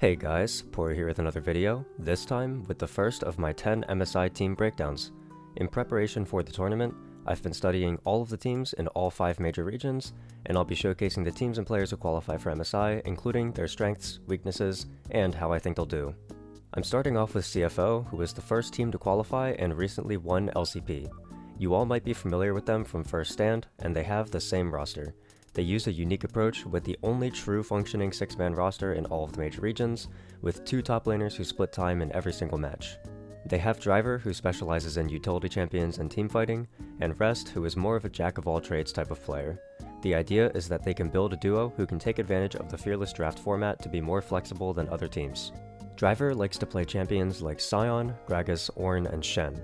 Hey guys, Poro here with another video, this time with the first of my 10 MSI team breakdowns. In preparation for the tournament, I've been studying all of the teams in all 5 major regions, and I'll be showcasing the teams and players who qualify for MSI, including their strengths, weaknesses, and how I think they'll do. I'm starting off with CFO, who was the first team to qualify and recently won LCP. You all might be familiar with them from First Stand, and they have the same roster. They use a unique approach with the only true functioning 6-man roster in all of the major regions, with 2 top laners who split time in every single match. They have Driver, who specializes in utility champions and team fighting, and Rest, who is more of a jack-of-all-trades type of player. The idea is that they can build a duo who can take advantage of the Fearless Draft format to be more flexible than other teams. Driver likes to play champions like Sion, Gragas, Ornn, and Shen.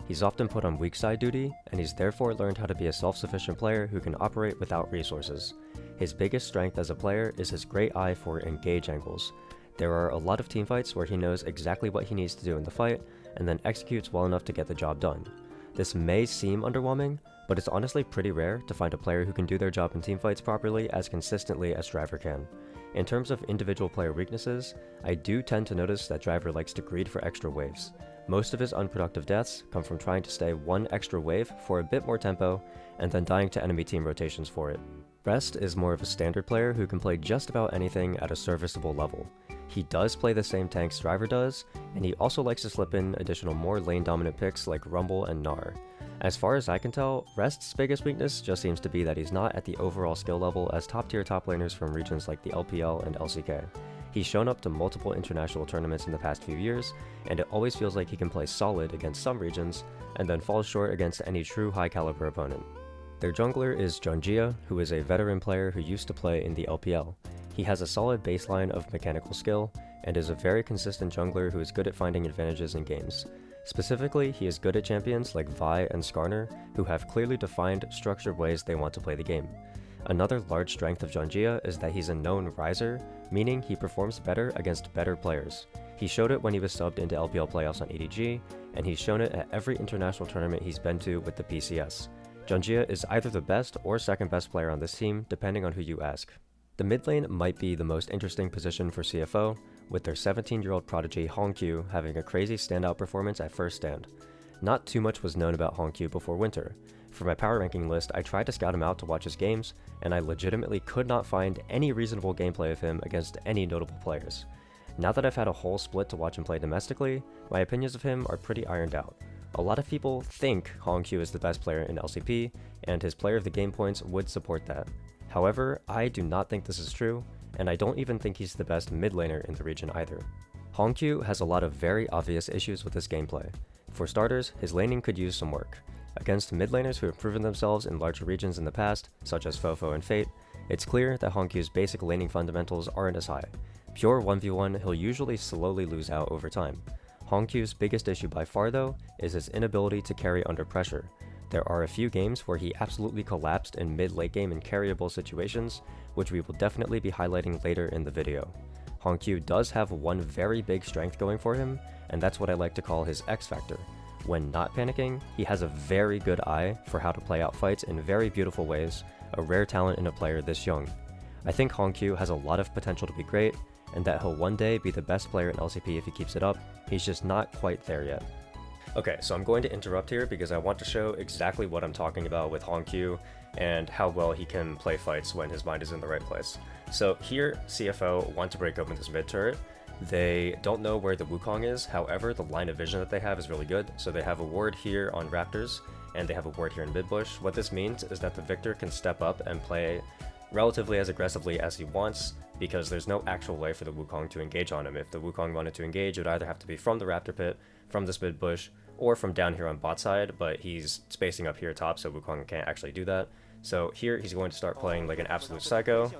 He's often put on weak side duty, and he's therefore learned how to be a self-sufficient player who can operate without resources. His biggest strength as a player is his great eye for engage angles. There are a lot of teamfights where he knows exactly what he needs to do in the fight, and then executes well enough to get the job done. This may seem underwhelming, but it's honestly pretty rare to find a player who can do their job in teamfights properly as consistently as Driver can. In terms of individual player weaknesses, I do tend to notice that Driver likes to greed for extra waves. Most of his unproductive deaths come from trying to stay one extra wave for a bit more tempo, and then dying to enemy team rotations for it. Rest is more of a standard player who can play just about anything at a serviceable level. He does play the same tanks Driver does, and he also likes to slip in additional more lane dominant picks like Rumble and Gnar. As far as I can tell, Rest's biggest weakness just seems to be that he's not at the overall skill level as top tier top laners from regions like the LPL and LCK. He's shown up to multiple international tournaments in the past few years, and it always feels like he can play solid against some regions, and then falls short against any true high caliber opponent. Their jungler is Jongjia, who is a veteran player who used to play in the LPL. He has a solid baseline of mechanical skill, and is a very consistent jungler who is good at finding advantages in games. Specifically, he is good at champions like Vi and Skarner, who have clearly defined, structured ways they want to play the game. Another large strength of Jongjia is that he's a known riser, meaning he performs better against better players. He showed it when he was subbed into LPL playoffs on EDG, and he's shown it at every international tournament he's been to with the PCS. Jongjia is either the best or second best player on this team, depending on who you ask. The mid lane might be the most interesting position for CFO, with their 17-year-old prodigy HoloCure having a crazy standout performance at First Stand. Not too much was known about HoloCure before winter. For my power ranking list, I tried to scout him out to watch his games, and I legitimately could not find any reasonable gameplay of him against any notable players. Now that I've had a whole split to watch him play domestically, my opinions of him are pretty ironed out. A lot of people think HoloCure is the best player in LCP, and his player of the game points would support that. However, I do not think this is true, and I don't even think he's the best mid laner in the region either. HoloCure has a lot of very obvious issues with his gameplay. For starters, his laning could use some work. Against mid laners who have proven themselves in larger regions in the past, such as Fofo and Fate, it's clear that HoloCure's basic laning fundamentals aren't as high. Pure 1v1, he'll usually slowly lose out over time. HoloCure's biggest issue by far though, is his inability to carry under pressure. There are a few games where he absolutely collapsed in mid-late game in carryable situations, which we will definitely be highlighting later in the video. HoloCure does have one very big strength going for him, and that's what I like to call his X factor. When not panicking, he has a very good eye for how to play out fights in very beautiful ways, a rare talent in a player this young. I think HoloCure has a lot of potential to be great, and that he'll one day be the best player in LCP if he keeps it up. He's just not quite there yet. Okay, so I'm going to interrupt here because I want to show exactly what I'm talking about with HoloCure and how well he can play fights when his mind is in the right place. So here, CFO want to break open this mid turret. They don't know where the Wukong is, however, the line of vision that they have is really good. So they have a ward here on Raptors, and they have a ward here in mid bush. What this means is that the Victor can step up and play relatively as aggressively as he wants, because there's no actual way for the Wukong to engage on him. If the Wukong wanted to engage, it would either have to be from the Raptor pit, from this mid bush, or from down here on bot side, but he's spacing up here top, so Wukong can't actually do that. So here, he's going to start playing like an absolute psycho,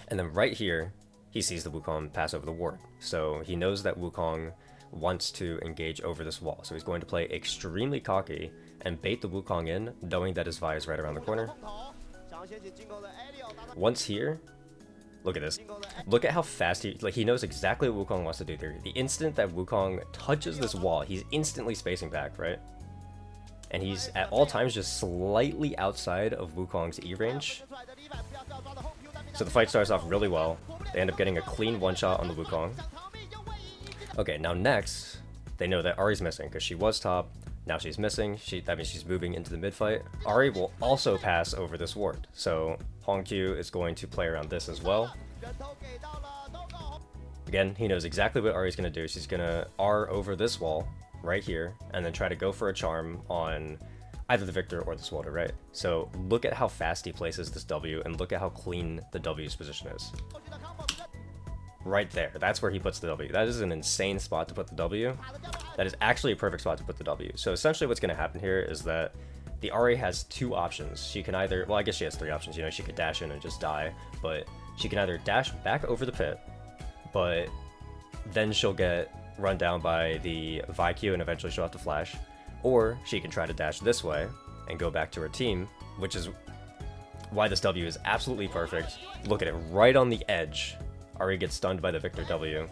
and then right here, he sees the Wukong pass over the ward. So he knows that Wukong wants to engage over this wall, so he's going to play extremely cocky and bait the Wukong in, knowing that his Vi is right around the corner. Once here, look at this. Look at how fast he knows exactly what Wukong wants to do there. The instant that Wukong touches this wall, he's instantly spacing back, right? And he's at all times just slightly outside of Wukong's E range. So the fight starts off really well. They end up getting a clean one-shot on the Wukong. Okay, now next, they know that Ahri's missing because she was top. Now she's missing. That means she's moving into the mid-fight. Ahri will also pass over this ward. So HongQ is going to play around this as well. Again, he knows exactly what Ahri's going to do. She's going to R over this wall right here and then try to go for a charm on either the Victor or the Swalder, right? So look at how fast he places this W and look at how clean the W's position is. Right there, that's where he puts the W. That is an insane spot to put the W. That is actually a perfect spot to put the W. So essentially what's going to happen here is that the Ahri has two options. She can either, well, I guess she has three options. You know, she could dash in and just die, but she can either dash back over the pit, but then she'll get run down by the VIQ and eventually she'll have to flash, or she can try to dash this way and go back to her team, which is why this W is absolutely perfect. Look at it, right on the edge. Ahri gets stunned by the Victor W,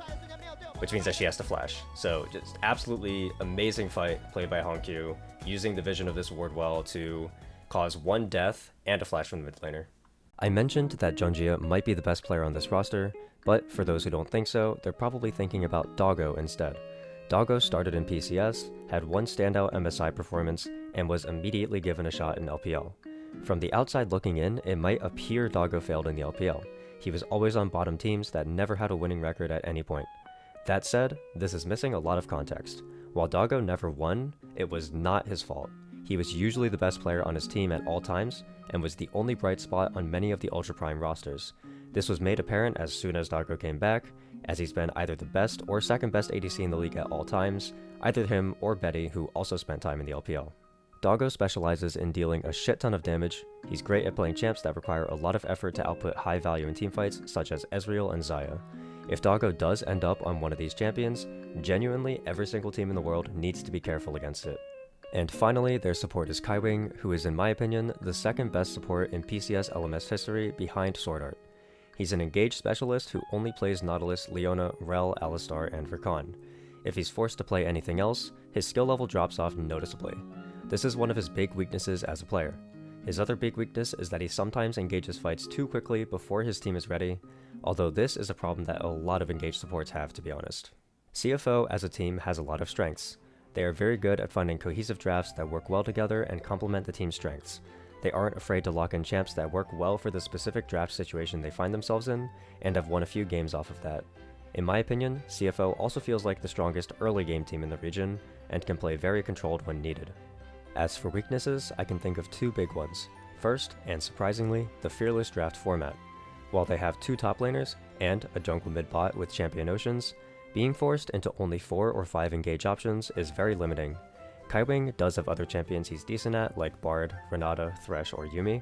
which means that she has to flash. So just absolutely amazing fight played by HongQ, using the vision of this ward well to cause one death and a flash from the mid laner. I mentioned that Junjia might be the best player on this roster, but for those who don't think so, they're probably thinking about Doggo instead. Doggo started in PCS, had one standout MSI performance, and was immediately given a shot in LPL. From the outside looking in, it might appear Doggo failed in the LPL. He was always on bottom teams that never had a winning record at any point. That said, this is missing a lot of context. While Doggo never won, it was not his fault. He was usually the best player on his team at all times, and was the only bright spot on many of the Ultra Prime rosters. This was made apparent as soon as Doggo came back, as he's been either the best or second best ADC in the league at all times, either him or Betty, who also spent time in the LPL. Doggo specializes in dealing a shit ton of damage. He's great at playing champs that require a lot of effort to output high value in teamfights, such as Ezreal and Xayah. If Doggo does end up on one of these champions, genuinely every single team in the world needs to be careful against it. And finally, their support is Kaiwing, who is in my opinion, the second best support in PCS LMS history behind Sword Art. He's an engaged specialist who only plays Nautilus, Leona, Rel, Alistar, and Rakan. If he's forced to play anything else, his skill level drops off noticeably. This is one of his big weaknesses as a player. His other big weakness is that he sometimes engages fights too quickly before his team is ready, although this is a problem that a lot of engaged supports have, to be honest. CFO as a team has a lot of strengths. They are very good at finding cohesive drafts that work well together and complement the team's strengths. They aren't afraid to lock in champs that work well for the specific draft situation they find themselves in, and have won a few games off of that. In my opinion, CFO also feels like the strongest early game team in the region, and can play very controlled when needed. As for weaknesses, I can think of two big ones. First, and surprisingly, the fearless draft format. While they have two top laners, and a jungle mid-bot with champion Oceans, being forced into only 4 or 5 engage options is very limiting. Kaiwing does have other champions he's decent at, like Bard, Renata, Thresh, or Yuumi,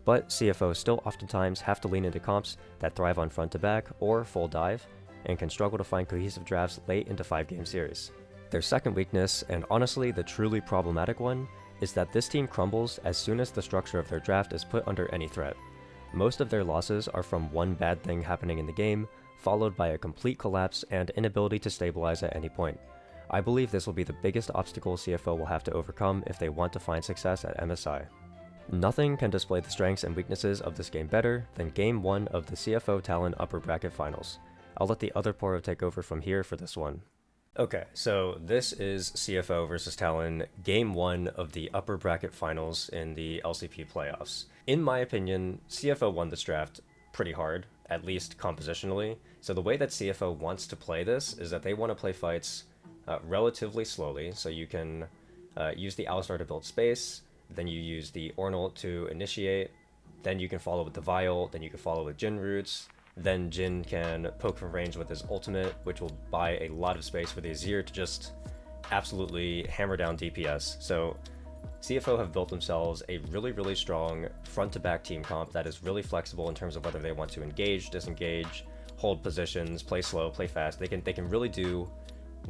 but CFO still oftentimes have to lean into comps that thrive on front to back or full dive, and can struggle to find cohesive drafts late into 5-game series. Their second weakness, and honestly the truly problematic one, is that this team crumbles as soon as the structure of their draft is put under any threat. Most of their losses are from one bad thing happening in the game, followed by a complete collapse and inability to stabilize at any point. I believe this will be the biggest obstacle CFO will have to overcome if they want to find success at MSI. Nothing can display the strengths and weaknesses of this game better than Game 1 of the CFO Talon Upper Bracket Finals. I'll let the other Poro take over from here for this one. Okay, so this is CFO versus Talon, Game 1 of the Upper Bracket Finals in the LCP playoffs. In my opinion, CFO won this draft pretty hard, at least compositionally. So the way that CFO wants to play this is that they want to play fights relatively slowly, so you can use the Alistar to build space, then you use the Ornal to initiate, then you can follow with the Vial, then you can follow with Jhin roots, then Jhin can poke from range with his ultimate, which will buy a lot of space for the Azir to just absolutely hammer down DPS. So CFO have built themselves a really strong front-to-back team comp that is really flexible in terms of whether they want to engage, disengage, hold positions, play slow, play fast. They can really do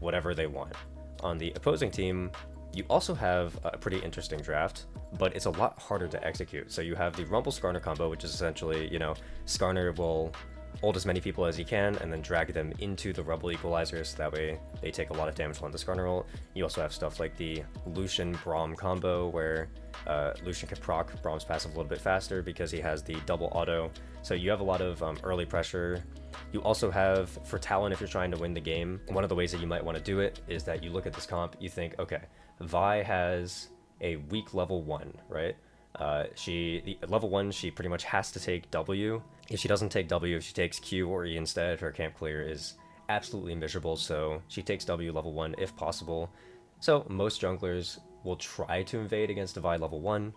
whatever they want. On the opposing team, you also have a pretty interesting draft, but it's a lot harder to execute. So you have the Rumble Skarner combo, which is essentially, you know, Skarner will ult as many people as he can, and then drag them into the Rumble Equalizer so that way they take a lot of damage on the Skarner ult. You also have stuff like the Lucian-Braum combo where Lucian can proc Braum's passive a little bit faster because he has the double auto. So you have a lot of early pressure. You also have, for Talon, if you're trying to win the game, one of the ways that you might want to do it is that you look at this comp, you think, okay, Vi has a weak level 1, right? Level 1, she pretty much has to take W. If she doesn't take W, if she takes Q or E instead, her camp clear is absolutely miserable, so she takes W level 1 if possible. So most junglers will try to invade against a Vi level 1,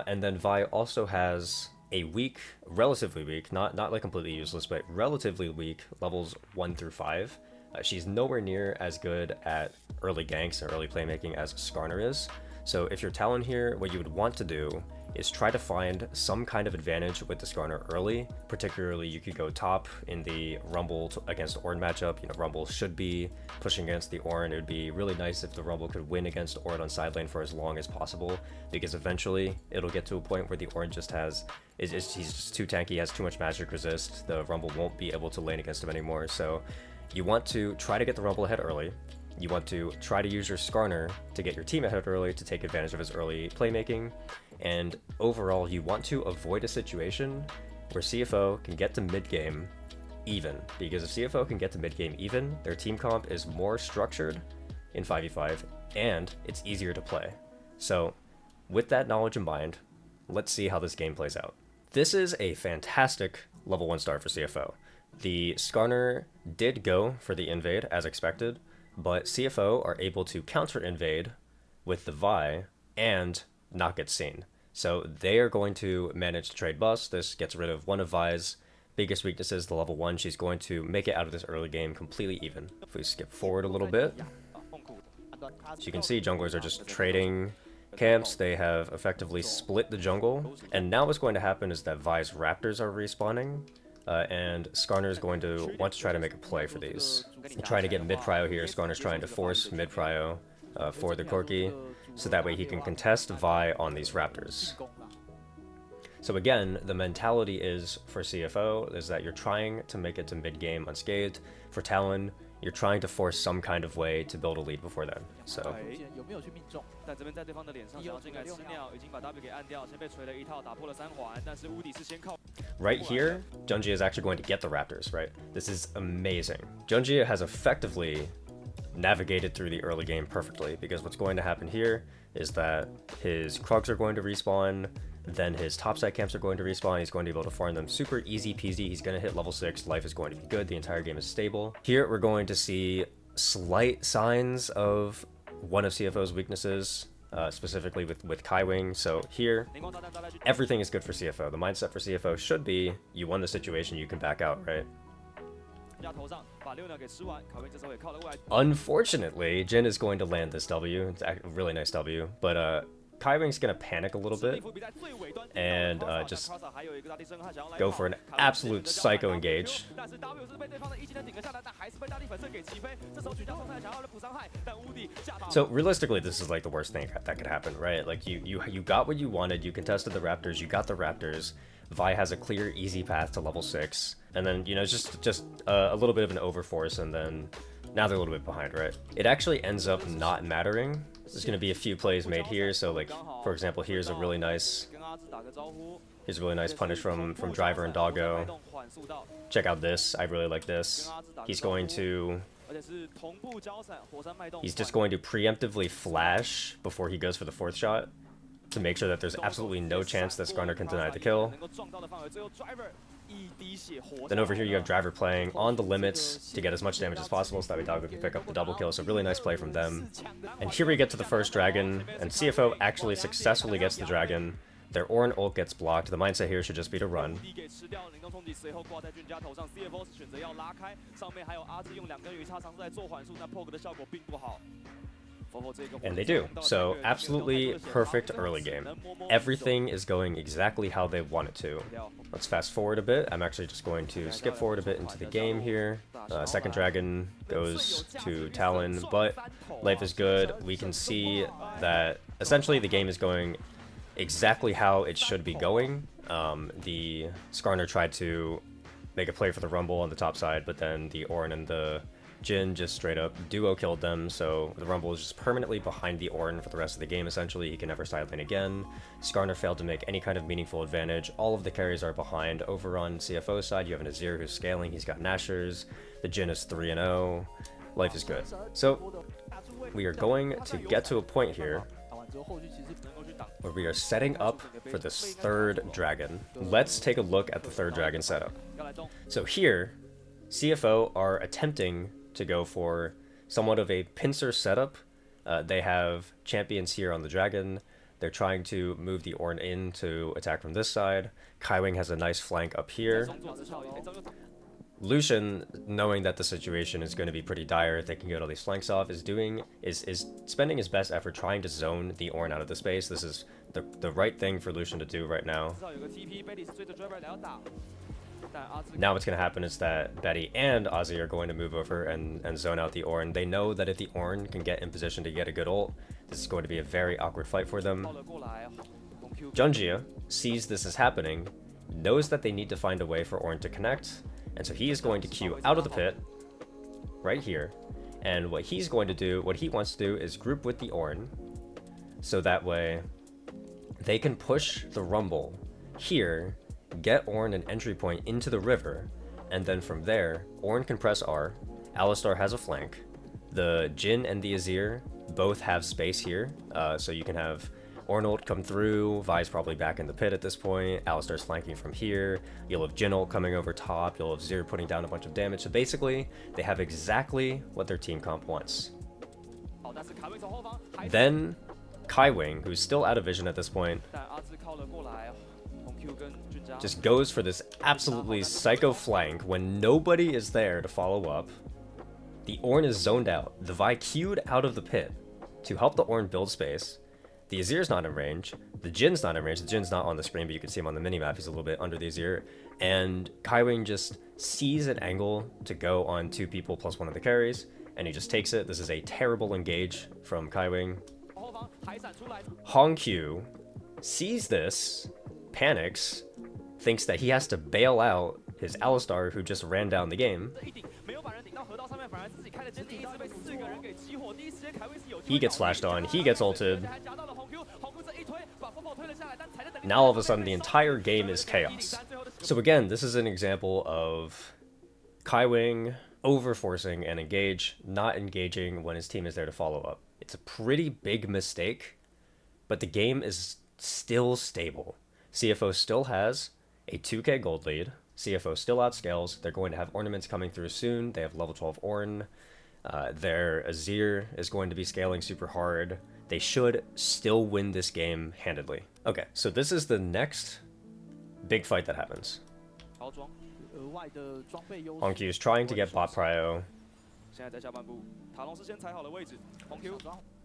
and then Vi also has a weak, relatively weak, not like completely useless, but relatively weak levels 1 through 5. She's nowhere near as good at early ganks and early playmaking as Skarner is. So if you're Talon here, what you would want to do is try to find some kind of advantage with the Skarner early. Particularly, you could go top in the Rumble against Ornn matchup. You know, Rumble should be pushing against the Ornn. It would be really nice if the Rumble could win against Ornn on side lane for as long as possible, because eventually it'll get to a point where the Ornn just has, he's just too tanky, has too much magic resist. The Rumble won't be able to lane against him anymore. So you want to try to get the Rumble ahead early. You want to try to use your Skarner to get your team ahead early to take advantage of his early playmaking, and overall you want to avoid a situation where CFO can get to mid-game even, because if CFO can get to mid-game even, their team comp is more structured in 5v5 and it's easier to play. So with that knowledge in mind, let's see how this game plays out. This is a fantastic level 1 start for CFO. The Skarner did go for the invade as expected, but CFO are able to counter invade with the Vi and not get seen. So they are going to manage to trade bust. This gets rid of one of Vi's biggest weaknesses, the level 1. She's going to make it out of this early game completely even. If we skip forward a little bit, as you can see, junglers are just trading camps. They have effectively split the jungle, and now what's going to happen is that Vi's Raptors are respawning. And Skarner is going to want to try to make a play for these. Trying to get mid-prio here. Skarner's trying to force mid-prio for the Corki, so that way he can contest Vi on these Raptors. So again, the mentality is for CFO is that you're trying to make it to mid-game unscathed. For Talon, you're trying to force some kind of way to build a lead before then. So right here, Junjie is actually going to get the Raptors, right? This is amazing. Junjie has effectively navigated through the early game perfectly, because what's going to happen here is that his Krugs are going to respawn, then his topside camps are going to respawn. He's going to be able to farm them super easy peasy. He's going to hit level 6. Life is going to be good. The entire game is stable. Here we're going to see slight signs of one of CFO's weaknesses, specifically with Kaiwing. So here, everything is good for CFO. The mindset for CFO should be, you won the situation, you can back out, right? Unfortunately, Jin is going to land this W. It's a really nice W, but Kaiwing's gonna panic a little bit and just go for an absolute psycho engage. So realistically, this is like the worst thing that could happen, right? Like you got what you wanted, you contested the Raptors, you got the Raptors. Vi has a clear, easy path to level 6, and then, you know, just a little bit of an overforce, and then now they're a little bit behind, right? It actually ends up not mattering. There's going to be a few plays made here, so like, for example, here's a really nice punish from Driver and Doggo. Check out this, I really like this. He's just going to preemptively flash before he goes for the 4th shot, to make sure that there's absolutely no chance that Skarner can deny the kill. Then over here you have Driver playing on the limits to get as much damage as possible, so that way Doggo can pick up the double kill. So really nice play from them. And here we get to the first dragon, and CFO actually successfully gets the dragon. Their Ornn ult gets blocked. The mindset here should just be to run. And they do. So absolutely perfect early game. Everything is going exactly how they want it to. Let's fast forward a bit. I'm actually just going to skip forward a bit into the game here. Second dragon goes to Talon, but life is good. We can see that essentially the game is going exactly how it should be going. The Skarner tried to make a play for the Rumble on the top side, but then the Ornn and the Jin just straight up duo killed them, so the Rumble is just permanently behind the Ornn for the rest of the game, essentially. He can never side lane again. Skarner failed to make any kind of meaningful advantage. All of the carries are behind. Over on CFO side, you have an Azir who's scaling. He's got Nashers. The Jin is 3-0. Life is good. So, we are going to get to a point here where we are setting up for this third dragon. Let's take a look at the third dragon setup. So here, CFO are attempting to go for somewhat of a pincer setup. They have champions here on the dragon. They're trying to move the Ornn in to attack from this side. Kaiwing has a nice flank up here. Lucian, knowing that the situation is going to be pretty dire, if they can get all these flanks off, is spending his best effort trying to zone the Ornn out of the space. This is the right thing for Lucian to do right now. Now what's going to happen is that Betty and Ozzy are going to move over and zone out the Ornn. They know that if the Ornn can get in position to get a good ult, this is going to be a very awkward fight for them. Junjia sees this is happening, knows that they need to find a way for Ornn to connect, and so he is going to queue out of the pit, right here. And what he wants to do is group with the Ornn, so that way they can push the Rumble here, get Ornn an entry point into the river, and then from there, Ornn can press R, Alistar has a flank, the Jin and the Azir both have space here, so you can have Ornn ult come through, Vi's probably back in the pit at this point, Alistar's flanking from here, you'll have Jin ult coming over top, you'll have Zir putting down a bunch of damage, so basically, they have exactly what their team comp wants. Then, Kaiwing, who's still out of vision at this point, just goes for this absolutely psycho flank when nobody is there to follow up. The Ornn is zoned out. The Vi queued out of the pit to help the Ornn build space. The Azir's not in range. The Jin's not in range. The Jin's not on the screen, but you can see him on the minimap. He's a little bit under the Azir. And Kaiwing just sees an angle to go on 2 people plus 1 of the carries, and he just takes it. This is a terrible engage from Kaiwing. HongQ sees this, panics, thinks that he has to bail out his Alistar, who just ran down the game. He gets flashed on, he gets ulted. Now all of a sudden the entire game is chaos. So again, this is an example of Kaiwing overforcing an engage, not engaging when his team is there to follow up. It's a pretty big mistake, but the game is still stable. CFO still has a 2k gold lead. CFO still outscales. They're going to have ornaments coming through soon. They have level 12 Ornn. Their Azir is going to be scaling super hard. They should still win this game handedly. Okay, so this is the next big fight that happens. HongQ is trying to get bot prio.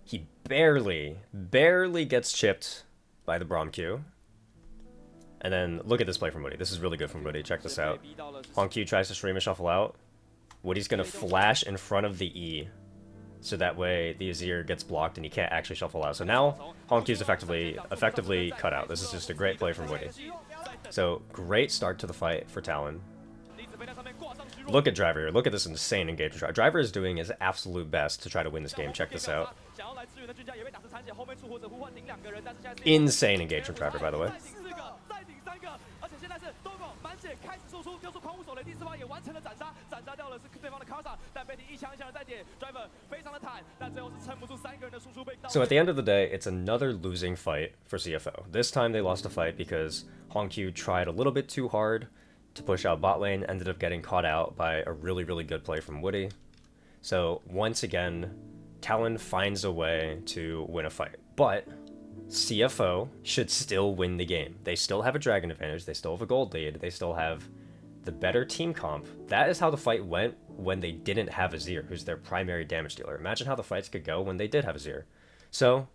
He barely gets chipped by the Braum Q. And then look at this play from Woody. This is really good from Woody. Check this out. HongQ tries to stream a shuffle out. Woody's going to flash in front of the E, so that way the Azir gets blocked and he can't actually shuffle out. So now HongQ's effectively cut out. This is just a great play from Woody. So great start to the fight for Talon. Look at Driver here. Look at this insane engagement. Driver is doing his absolute best to try to win this game. Check this out. Insane engagement Driver, by the way. So at the end of the day, it's another losing fight for CFO. This time they lost a fight because HongQ tried a little bit too hard to push out bot lane, ended up getting caught out by a really good play from Woody. So once again, Talon finds a way to win a fight. But CFO should still win the game. They still have a dragon advantage, they still have a gold lead, they still have the better team comp. That is how the fight went when they didn't have Azir, who's their primary damage dealer. Imagine how the fights could go when they did have Azir. So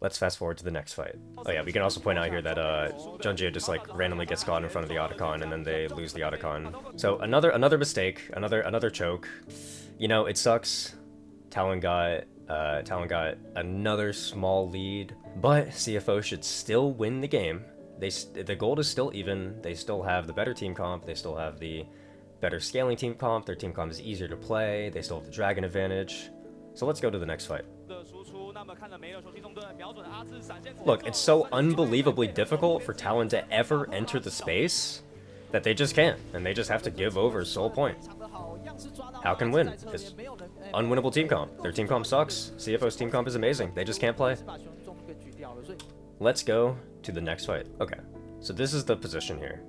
let's fast forward to the next fight. Oh yeah, we can also point out here that Junjie just like randomly gets caught in front of the Otacon and then they lose the Otacon. So another mistake, another choke. You know, it sucks. Talon got another small lead, but CFO should still win the game. The gold is still even. They still have the better team comp. They still have the better scaling team comp, their team comp is easier to play, they still have the dragon advantage. So let's go to the next fight. Look, it's so unbelievably difficult for Talon to ever enter the space that they just can't, and they just have to give over Soul Point. How can win? It's unwinnable team comp. Their team comp sucks. CFO's team comp is amazing. They just can't play. Let's go to the next fight. Okay, so this is the position here.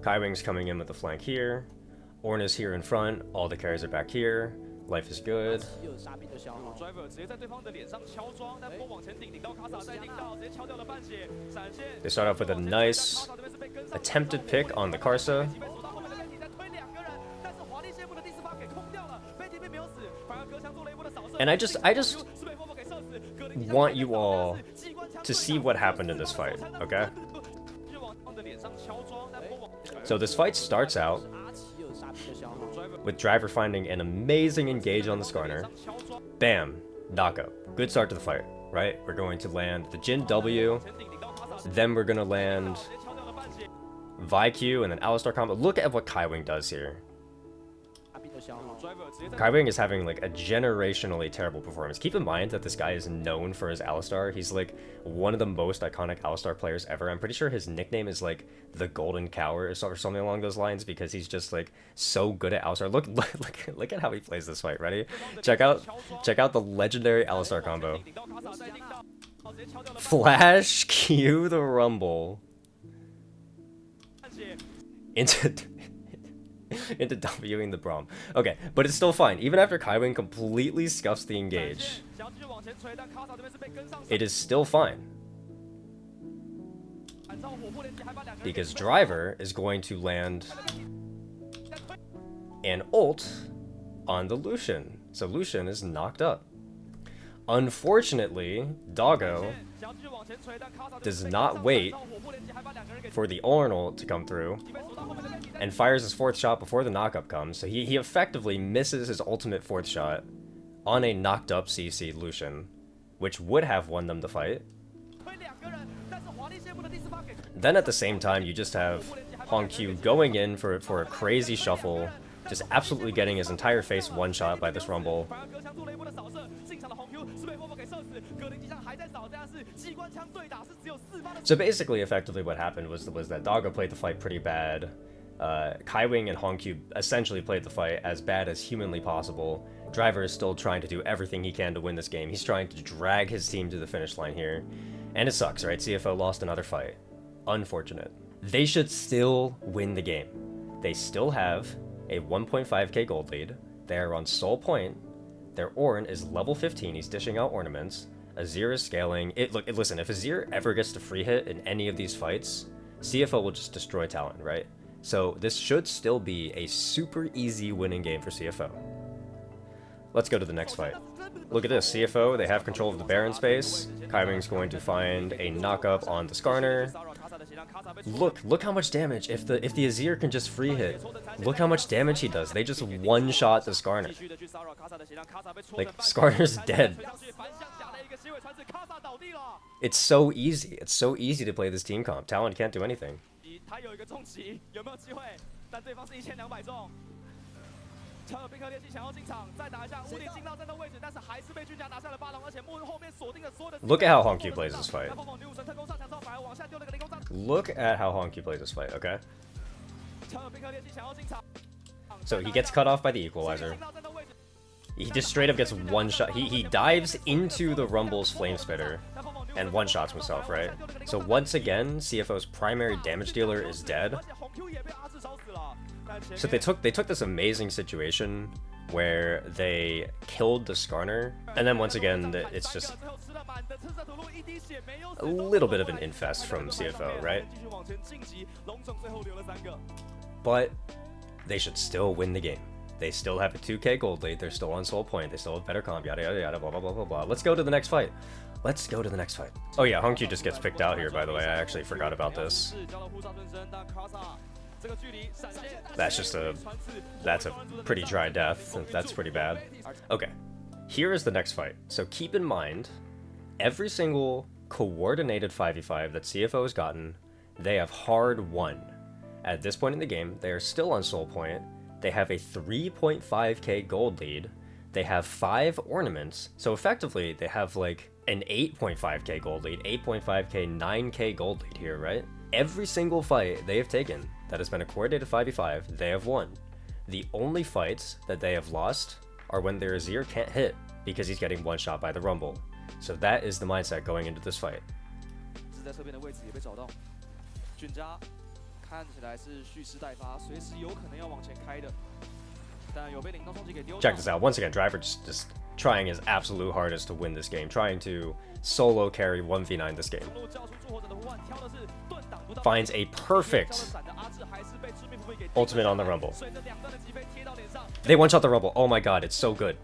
Kaiwing's coming in with the flank here. Ornn is here in front. All the carries are back here. Life is good. They start off with a nice attempted pick on the Karsa. And I just want you all to see what happened in this fight, okay? So this fight starts out with Driver finding an amazing engage on the Skarner. Bam, knockup. Good start to the fight, right? We're going to land the Jin W, then we're gonna land ViQ and then Alistar combo. Look at what Kaiwing does here. Kaiwing is having like a generationally terrible performance. Keep in mind that this guy is known for his Alistar. He's like one of the most iconic Alistar players ever. I'm pretty sure his nickname is like the Golden Cow or something along those lines because he's just like so good at Alistar. Look at how he plays this fight. Ready? Check out the legendary Alistar combo. Flash Q the Rumble into Wing the Braum. Okay, but it's still fine. Even after Kaiwing completely scuffs the engage, it is still fine. Because Driver is going to land an ult on the Lucian. So Lucian is knocked up. Unfortunately, Doggo does not wait for the Ornn ult to come through and fires his fourth shot before the knockup comes. So he effectively misses his ultimate fourth shot on a knocked up CC Lucian, which would have won them the fight. Then at the same time, you just have HongQ going in for a crazy shuffle, just absolutely getting his entire face one shot by this Rumble. So basically, effectively what happened was that Doggo played the fight pretty bad. Kaiwing and HongQ essentially played the fight as bad as humanly possible. Driver is still trying to do everything he can to win this game. He's trying to drag his team to the finish line here. And it sucks, right? CFO lost another fight. Unfortunate. They should still win the game. They still have a 1.5k gold lead. They are on Soul Point. Their Ornn is level 15. He's dishing out ornaments. Azir is scaling. Listen, if Azir ever gets to free hit in any of these fights, CFO will just destroy Talon, right? So this should still be a super easy winning game for CFO. Let's go to the next fight. Look at this, CFO, they have control of the Baron space. Kaiwing's going to find a knockup on the Skarner. Look how much damage, if the Azir can just free hit, look how much damage he does. They just one-shot the Skarner. Like, Skarner's dead. It's so easy. It's so easy to play this team comp. Talon can't do anything. Look at how HongQ plays this fight. Look at how HongQ plays this fight, okay? So he gets cut off by the equalizer. He just straight up gets one shot. He dives into the Rumble's Flame Spitter and one shots himself, right? So once again, CFO's primary damage dealer is dead. So they took this amazing situation where they killed the Skarner, and then once again, it's just a little bit of an infest from CFO, right? But they should still win the game. They still have a 2k gold lead, they're still on Soul Point, they still have better comp, yada yada yada, blah blah blah blah blah. Let's go to the next fight. Let's go to the next fight. Oh yeah, HongQ just gets picked out here, by the way. I actually forgot about this. That's a pretty dry death. That's pretty bad. Okay, here is the next fight. So keep in mind, every single coordinated 5v5 that CFO has gotten, they have hard won. At this point in the game, they are still on Soul Point. They have a 3.5k gold lead. They have 5 ornaments. So effectively, they have like an 8.5k gold lead, 8.5k, 9k gold lead here, right? Every single fight they have taken that has been a coordinated 5v5, they have won. The only fights that they have lost are when their Azir can't hit because he's getting one shot by the Rumble. So that is the mindset going into this fight. Check this out. Once again, Driver just trying his absolute hardest to win this game, trying to solo carry 1v9 this game. Finds a perfect ultimate on the Rumble. They one-shot the Rumble. Oh my god, it's so good.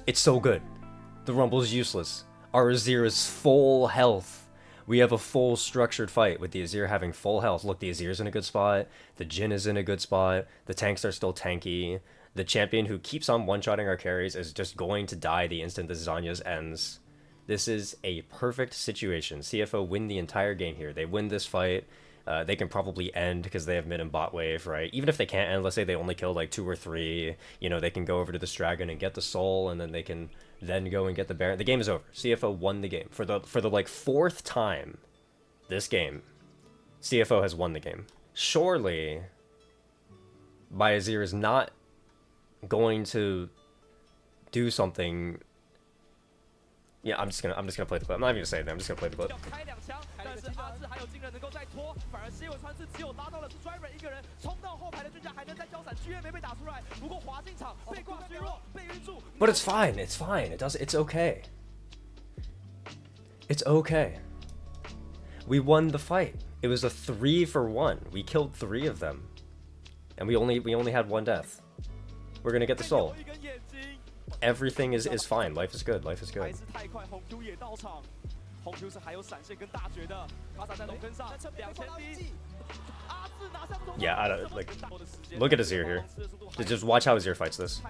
It's so good. The Rumble's useless. Our Azir is full health. We have a full structured fight with the Azir having full health. Look, the Azir's in a good spot. The Jhin is in a good spot. The tanks are still tanky. The champion who keeps on one-shotting our carries is just going to die the instant the Zanya's ends. This is a perfect situation. CFO win the entire game here. They win this fight. They can probably end because they have mid and bot wave, right? Even if they can't end, let's say they only kill like 2 or 3, you know, they can go over to this dragon and get the soul, and then they can then go and get the Baron. The game is over. CFO won the game. For the like 4th time this game, CFO has won the game. Surely my Azir is not going to do something. Yeah, I'm just gonna play the clip. I'm not even gonna say it. I'm just gonna play the clip. But it's fine. It's fine. It's okay. It's okay. We won the fight. It was a 3-for-1. We killed 3 of them, and we only had 1 death. We're gonna get the soul. Everything is fine. Life is good. Life is good. Yeah, I don't like. Look at Azir here. Just watch how Azir fights this.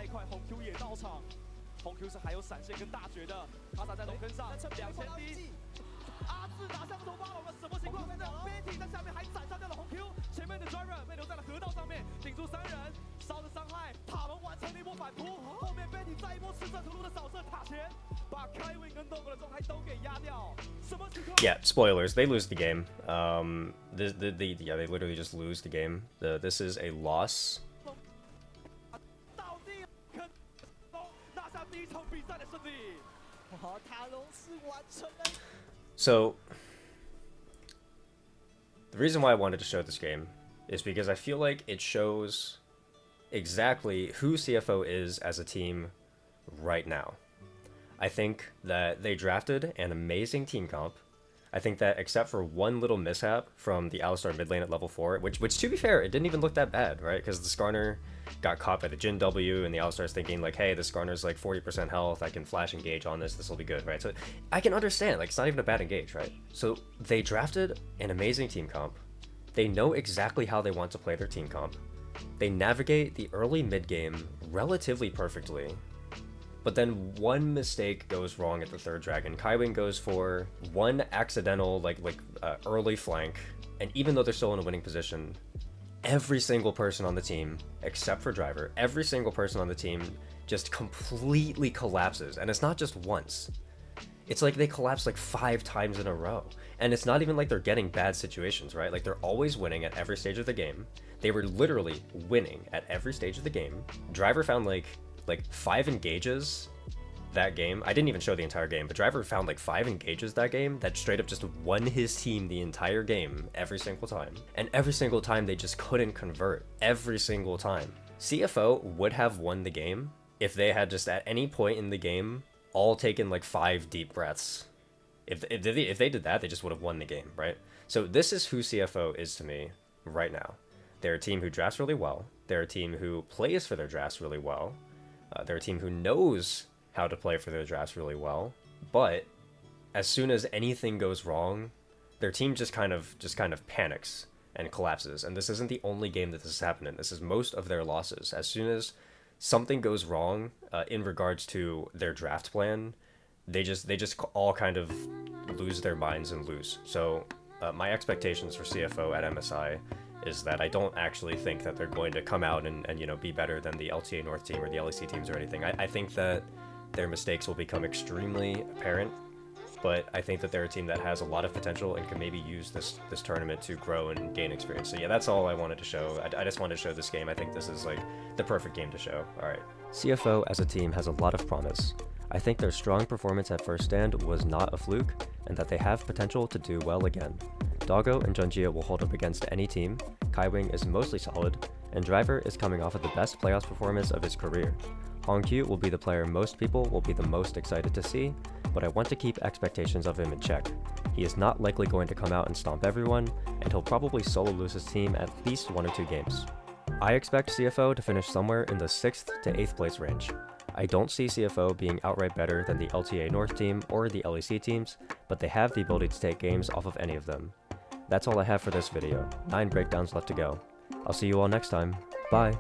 Yeah, spoilers. They lose the game. Yeah, they literally just lose the game. This is a loss. So, the reason why I wanted to show this game is because I feel like it shows exactly who CFO is as a team right now. I think that they drafted an amazing team comp. I think that except for one little mishap from the Alistar mid lane at level 4, which to be fair, it didn't even look that bad, right? Because the Skarner got caught by the Jhin W, and the Alistar's thinking like, hey, the Skarner's like 40% health, I can flash engage on this will be good, right? So I can understand, like, it's not even a bad engage, right? So they drafted an amazing team comp. They know exactly how they want to play their team comp. They navigate the early mid game relatively perfectly. But then one mistake goes wrong at the 3rd dragon. Kaiwing goes for one accidental early flank, and even though they're still in a winning position, every single person on the team, except for Driver, every single person on the team just completely collapses. And it's not just once. It's like they collapse like 5 times in a row. And it's not even like they're getting bad situations, right? Like they're always winning at every stage of the game. They were literally winning at every stage of the game. Driver found like 5 engages that game. I didn't even show the entire game, but Driver found like 5 engages that game that straight up just won his team the entire game every single time. And every single time they just couldn't convert. Every single time. CFO would have won the game if they had just at any point in the game all taken like 5 deep breaths. If they did that, they just would have won the game, right? So this is who CFO is to me right now. They're a team who drafts really well. They're a team who plays for their drafts really well. They're a team who knows how to play for their drafts really well. But as soon as anything goes wrong, their team just kind of panics and collapses. And this isn't the only game that this has happened in. This is most of their losses. As soon as something goes wrong in regards to their draft plan, they just all kind of lose their minds and lose. So my expectations for CFO at MSI is that I don't actually think that they're going to come out and you know, be better than the LTA North team or the LEC teams or anything. I think that their mistakes will become extremely apparent, but I think that they're a team that has a lot of potential and can maybe use this tournament to grow and gain experience. So yeah, that's all I wanted to show. I just wanted to show this game. I think this is like the perfect game to show. Alright. CFO as a team has a lot of promise. I think their strong performance at first stand was not a fluke, and that they have potential to do well again. Doggo and Junjia will hold up against any team, Kaiwing is mostly solid, and Driver is coming off of the best playoffs performance of his career. Hongkyu will be the player most people will be the most excited to see, but I want to keep expectations of him in check. He is not likely going to come out and stomp everyone, and he'll probably solo lose his team at least 1 or 2 games. I expect CFO to finish somewhere in the 6th to 8th place range. I don't see CFO being outright better than the LTA North team or the LEC teams, but they have the ability to take games off of any of them. That's all I have for this video. 9 breakdowns left to go. I'll see you all next time. Bye!